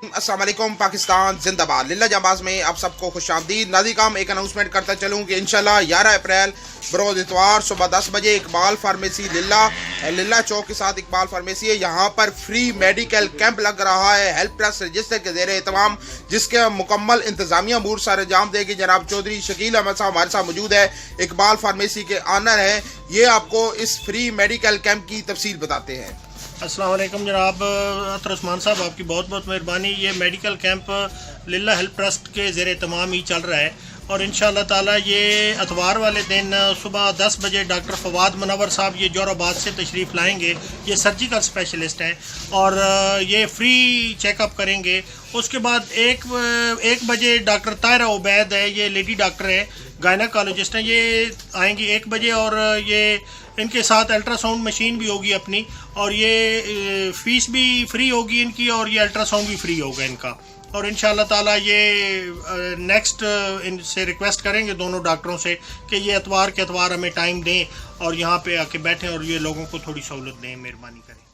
السلام علیکم پاکستان زندہ باد. لیڈی جانباز میں آپ سب کو خوش آمدید. نازی کام ایک اناؤنسمنٹ کرتا چلوں کہ انشاءاللہ 11 اپریل بروز اتوار صبح 10 بجے اقبال فارمیسی لیڈی چوک کے ساتھ اقبال فارمیسی ہے. یہاں پر فری میڈیکل کیمپ لگ رہا ہے ہیلپ ٹرسٹ رجسٹرڈ کے زیر اہتمام, جس کے مکمل انتظامیہ امور سر انجام دے گی. جناب چوہدری شکیل احمد صاحب ہمارے ساتھ موجود ہے, اقبال فارمیسی کے آنر ہیں. یہ آپ کو اس فری میڈیکل کیمپ کی تفصیل بتاتے ہیں. السلام علیکم جناب عثمان صاحب, آپ کی بہت بہت مہربانی. یہ medical camp lady help trust کے زیر اہتمام ہی چل رہا ہے, اور انشاءاللہ تعالی یہ اتوار والے دن صبح 10 بجے ڈاکٹر فواد منور صاحب یہ جانباز سے تشریف لائیں گے. یہ سرجیکل سپیشلسٹ ہیں اور یہ فری چیک اپ کریں گے. اس کے بعد ایک بجے ڈاکٹر طاہرہ عبید ہے, یہ لیڈی ڈاکٹر ہے, گائنیکالوجسٹ ہیں, یہ آئیں گی 1 بجے. اور یہ ان کے ساتھ الٹرا ساؤنڈ مشین بھی ہوگی اپنی, اور یہ فیس بھی فری ہوگی ان کی, اور یہ الٹرا ساؤنڈ بھی فری ہوگا ان کا. اور انشاءاللہ تعالی یہ نیکسٹ ان سے ریکویسٹ کریں گے دونوں ڈاکٹروں سے کہ یہ اتوار کے اتوار ہمیں ٹائم دیں اور یہاں پہ آ کے بیٹھیں اور یہ لوگوں کو تھوڑی سہولت دیں, مہربانی کریں.